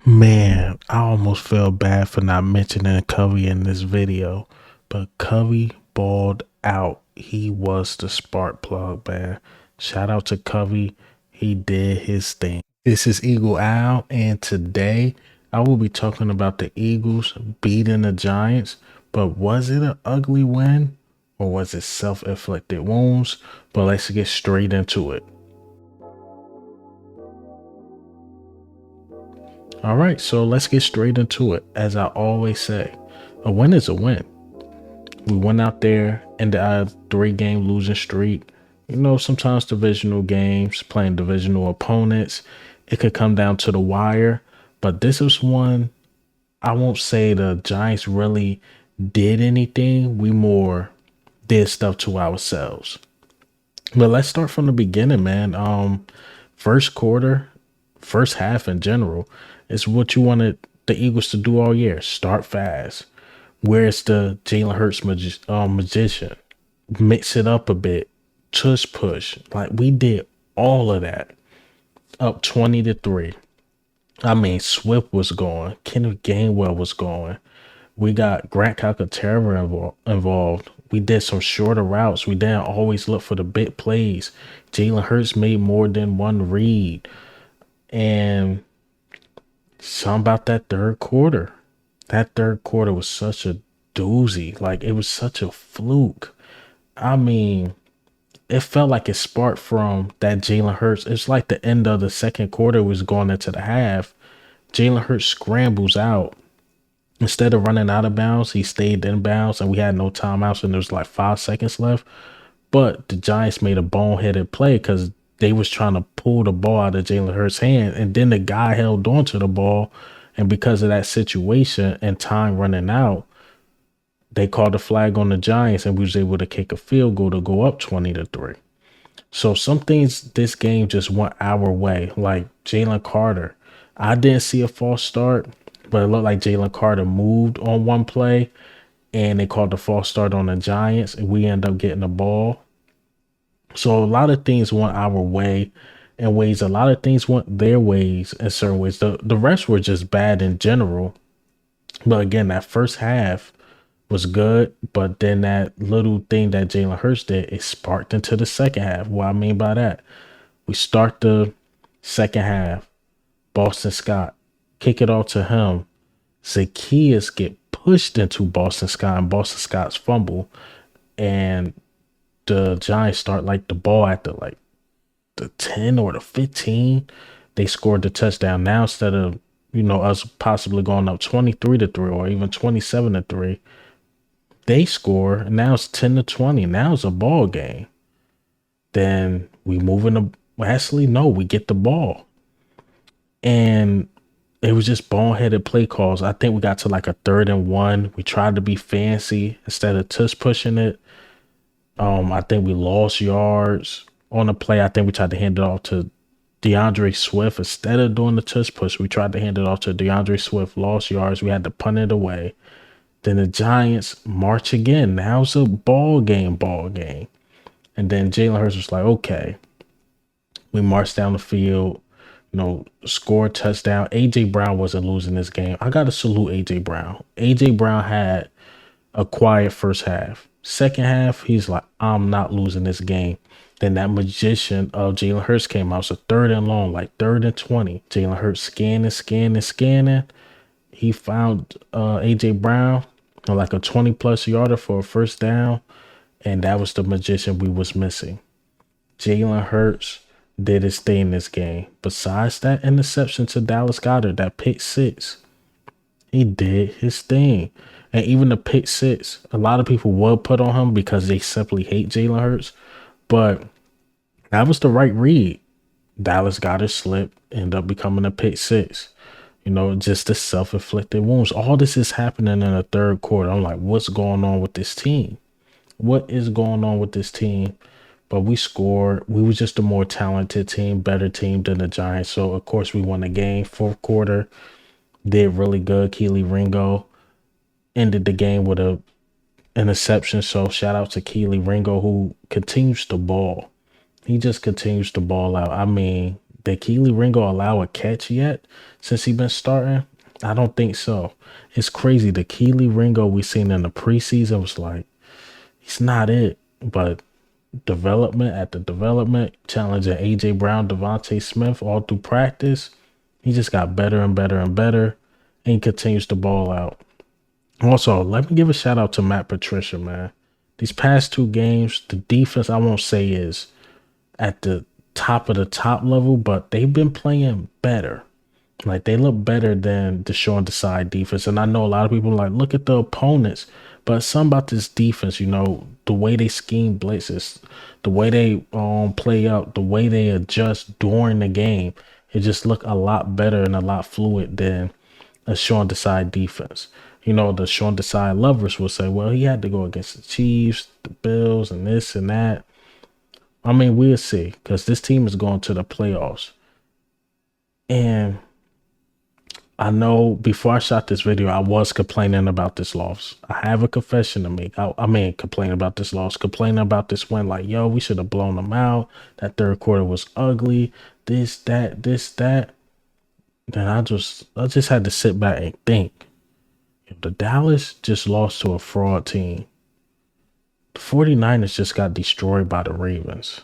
Man, I almost felt bad for not mentioning Covey in this video, but Covey balled out. He was the spark plug, man. Shout out to Covey. He did his thing. This is Eagle Owl, and today I will be talking about the Eagles beating the Giants. But was it an ugly win or was it self-inflicted wounds? But let's get straight into it. All right, so let's get straight into it. As I always say, a win is a win. We went out there in the 3-game losing streak. You know, sometimes divisional games, playing divisional opponents, it could come down to the wire. But this is one, I won't say the Giants really did anything. We more did stuff to ourselves. But let's start from the beginning, man. First quarter, first half in general, is what you wanted the Eagles to do all year. Start fast. Where's the Jalen Hurts magician? Mix it up a bit. Tush push. Like we did all of that. Up 20-3. I mean, Swift was going. Kenneth Gainwell was going. We got Grant Calcaterra involved. We did some shorter routes. We didn't always look for the big plays. Jalen Hurts made more than one read. And something about that third quarter. That third quarter was such a doozy. Like, it was such a fluke. I mean, it felt like it sparked from that Jalen Hurts. It's like the end of the second quarter was going into the half. Jalen Hurts scrambles out. Instead of running out of bounds, he stayed in bounds, and we had no timeouts, and there was like 5 seconds left. But the Giants made a boneheaded play because they was trying to pull the ball out of Jalen Hurts' hand, and then the guy held on to the ball, and because of that situation and time running out, they called a flag on the Giants, and we was able to kick a field goal to go up 20-3. So some things this game just went our way. Like Jalen Carter, I didn't see a false start, but it looked like Jalen Carter moved on one play, and they called the false start on the Giants, and we end up getting the ball. So a lot of things went our way in ways. A lot of things went their ways in certain ways. The rest were just bad in general. But again, that first half was good, but then that little thing that Jalen Hurts did, it sparked into the second half. What I mean by that, we start the second half. Boston Scott, kick it off to him. Zacchaeus get pushed into Boston Scott and Boston Scott's fumble, and the Giants start like the ball at the 10 or the 15. They scored the touchdown. Now instead of us possibly going up 23-3 or even 27-3, they score, and now it's 10-20. Now it's a ball game. Then we move into actually no, we get the ball. And it was just boneheaded play calls. I think we got to like a 3rd and 1. We tried to be fancy instead of tush pushing it. I think we lost yards on the play. I think we tried to hand it off to DeAndre Swift. Instead of doing the tush push, we tried to hand it off to DeAndre Swift. Lost yards. We had to punt it away. Then the Giants march again. Now it's a ball game. And then Jalen Hurts was like, okay. We marched down the field, score a touchdown. A.J. Brown wasn't losing this game. I got to salute A.J. Brown. A.J. Brown had a quiet first half. Second half, he's like, I'm not losing this game. Then that magician of Jalen Hurts came out. So 3rd and long, like 3rd and 20. Jalen Hurts scanning. He found A.J. Brown like a 20-plus yarder for a first down. And that was the magician we was missing. Jalen Hurts did his thing in this game. Besides that interception to Dallas Goedert, that pick six, he did his thing. And even the pick six, a lot of people will put on him because they simply hate Jalen Hurts. But that was the right read. Dallas Goedert slipped, ended up becoming a pick six. Just the self-inflicted wounds. All this is happening in the third quarter. I'm like, what's going on with this team? What is going on with this team? But we scored. We was just a more talented team, better team than the Giants. So, of course, we won the game. Fourth quarter, did really good. Kelee Ringo ended the game with a interception. So, shout out to Kelee Ringo, who continues to ball. He just continues to ball out. I mean, did Keely Ringo allow a catch yet since he been starting? I don't think so. It's crazy. The Keely Ringo we seen in the preseason was like, he's not it. But development at the development, challenging AJ Brown, Devontae Smith all through practice, he just got better and better and better, and he continues to ball out. Also, let me give a shout out to Matt Patricia, man. These past 2 games, the defense, I won't say is at the top of the top level, but they've been playing better. Like, they look better than the Sean Desai defense. And I know a lot of people like, look at the opponents. But something about this defense, the way they scheme blitzes, the way they play up, the way they adjust during the game, it just look a lot better and a lot fluid than a Sean Desai defense. The Sean Desai lovers will say, well, he had to go against the Chiefs, the Bills, and this and that. I mean, we'll see, because this team is going to the playoffs. And I know before I shot this video, I was complaining about this loss. I have a confession to make. Complaining about this loss, complaining about this win. Like, yo, we should have blown them out. That third quarter was ugly. This, that. Then I just had to sit back and think. The Dallas just lost to a fraud team. The 49ers just got destroyed by the Ravens.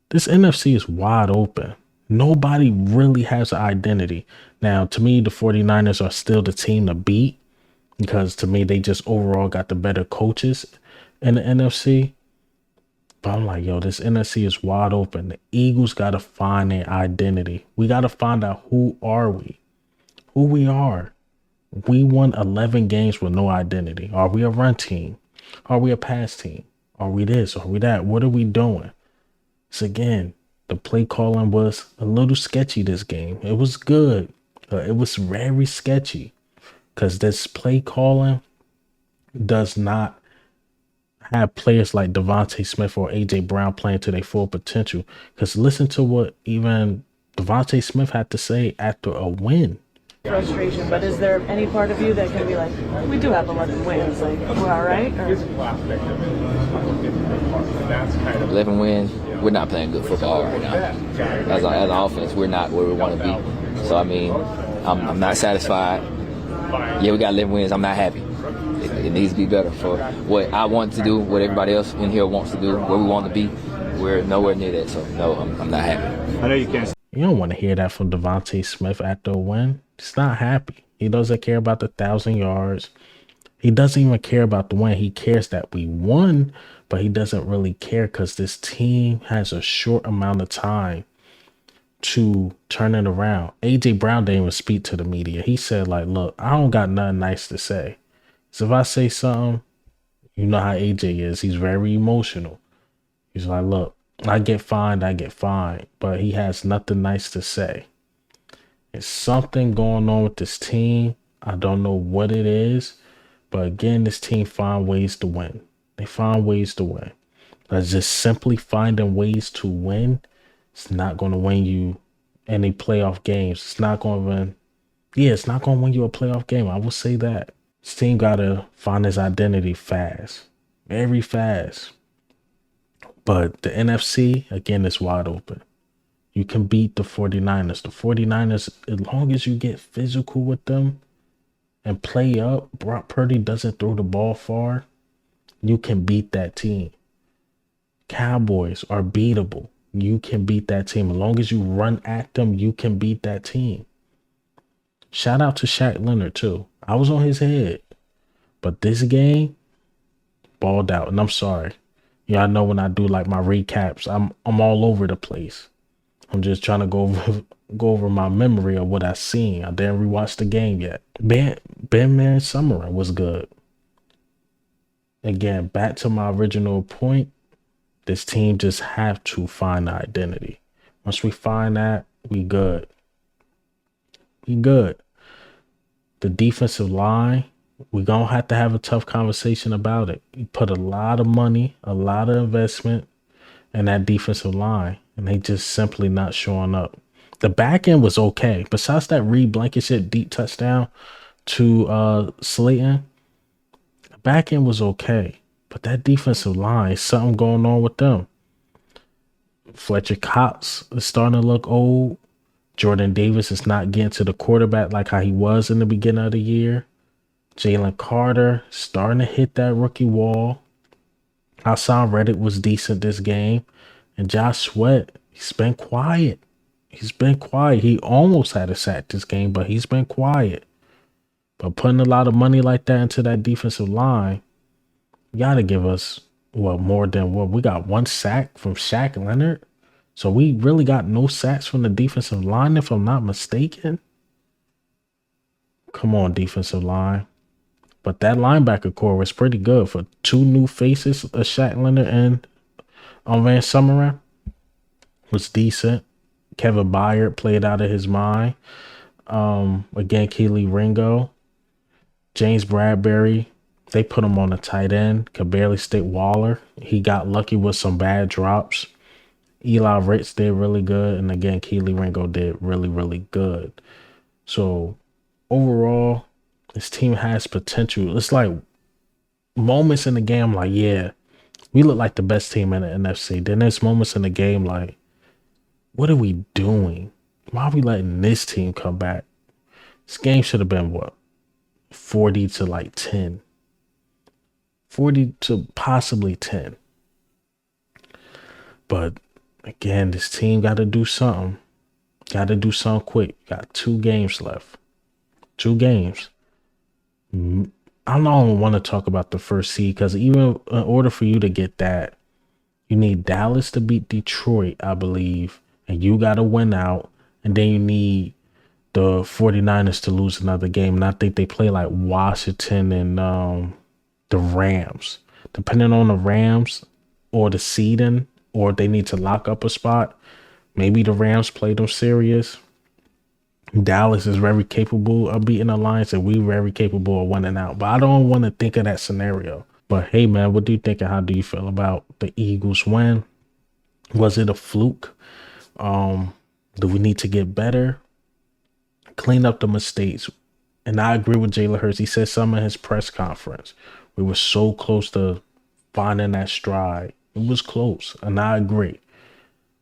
This NFC is wide open. Nobody really has an identity. Now, to me, the 49ers are still the team to beat because to me, they just overall got the better coaches in the NFC. But I'm like, yo, this NFC is wide open. The Eagles got to find their identity. We got to find out who are we, who we are. We won 11 games with no identity. Are we a run team? Are we a pass team? Are we this? Are we that? What are we doing? So again, the play calling was a little sketchy this game. It was good. It was very sketchy because this play calling does not have players like Devontae Smith or AJ Brown playing to their full potential. Because listen to what even Devontae Smith had to say after a win. Frustration, but is there any part of you that can be like, we do have 11 wins, like we're all right? Or? 11 wins, we're not playing good football right now. As an offense, we're not where we want to be. So I mean, I'm not satisfied. Yeah, we got 11 wins. I'm not happy. It needs to be better for what I want to do, what everybody else in here wants to do, where we want to be. We're nowhere near that. So no, I'm not happy. I know you can't. You don't want to hear that from Devontae Smith after a win. He's not happy. He doesn't care about the 1,000 yards. He doesn't even care about the win. He cares that we won, but he doesn't really care because this team has a short amount of time to turn it around. AJ Brown didn't even speak to the media. He said, like, look, I don't got nothing nice to say. So if I say something, you know how AJ is. He's very emotional. He's like, look, I get fined, but he has nothing nice to say. There's something going on with this team. I don't know what it is, but again, this team find ways to win. They find ways to win. But just simply finding ways to win, it's not going to win you any playoff games. It's not going to win. Yeah, it's not going to win you a playoff game. I will say that. This team got to find his identity fast, very fast. But the NFC, again, is wide open. You can beat the 49ers. The 49ers, as long as you get physical with them and play up, Brock Purdy doesn't throw the ball far, you can beat that team. Cowboys are beatable. You can beat that team. As long as you run at them, you can beat that team. Shout out to Shaq Leonard, too. I was on his head. But this game, balled out. And I'm sorry. Y'all know when I do like my recaps, I'm all over the place. I'm just trying to go over my memory of what I seen. I didn't rewatch the game yet. Ben Summerlin was good. Again, back to my original point. This team just have to find an identity. Once we find that, we good. We good. The defensive line, we're going to have a tough conversation about it. We put a lot of money, a lot of investment in that defensive line, and they just simply not showing up. The back end was okay. Besides that Reed Blankenship deep touchdown to Slayton, the back end was okay. But that defensive line, something going on with them. Fletcher Cox is starting to look old. Jordan Davis is not getting to the quarterback like how he was in the beginning of the year. Jalen Carter starting to hit that rookie wall. Hassan Reddick was decent this game. And Josh Sweat, he's been quiet. He's been quiet. He almost had a sack this game, but he's been quiet. But putting a lot of money like that into that defensive line, you got to give us, more than what? We got 1 sack from Shaq Leonard. So we really got no sacks from the defensive line, if I'm not mistaken. Come on, defensive line. But that linebacker core was pretty good for 2 new faces, Shaq Leonard and Van Summerall. Was decent. Kevin Byard played out of his mind. Again, Kelee Ringo. James Bradbury, they put him on a tight end. Could barely stick Waller. He got lucky with some bad drops. Eli Ricks did really good. And again, Kelee Ringo did really, really good. So overall, this team has potential. It's like moments in the game, like, yeah, we look like the best team in the NFC. Then there's moments in the game like, what are we doing? Why are we letting this team come back? This game should have been 40 to like 10. 40 to possibly 10. But again, this team got to do something. Got to do something quick. Got 2 games left. 2 games. I don't want to talk about the first seed because even in order for you to get that, you need Dallas to beat Detroit, I believe. And you got to win out. And then you need the 49ers to lose another game. And I think they play like Washington and the Rams. Depending on the Rams or the seeding, or if they need to lock up a spot, maybe the Rams play them serious. Dallas is very capable of beating the Lions, and we're very capable of winning out. But I don't want to think of that scenario. But hey, man, what do you think and how do you feel about the Eagles win? Was it a fluke? Do we need to get better? Clean up the mistakes. And I agree with Jalen Hurts. He said something in his press conference. We were so close to finding that stride. It was close, and I agree.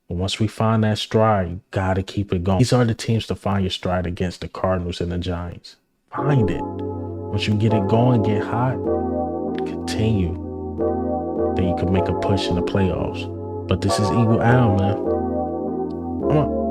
But once we find that stride, you got to keep it going. These are the teams to find your stride against the Cardinals and the Giants. Find it. Once you get it going, get hot, continue. Then you can make a push in the playoffs. But this is Eagle Owl, man. Come on.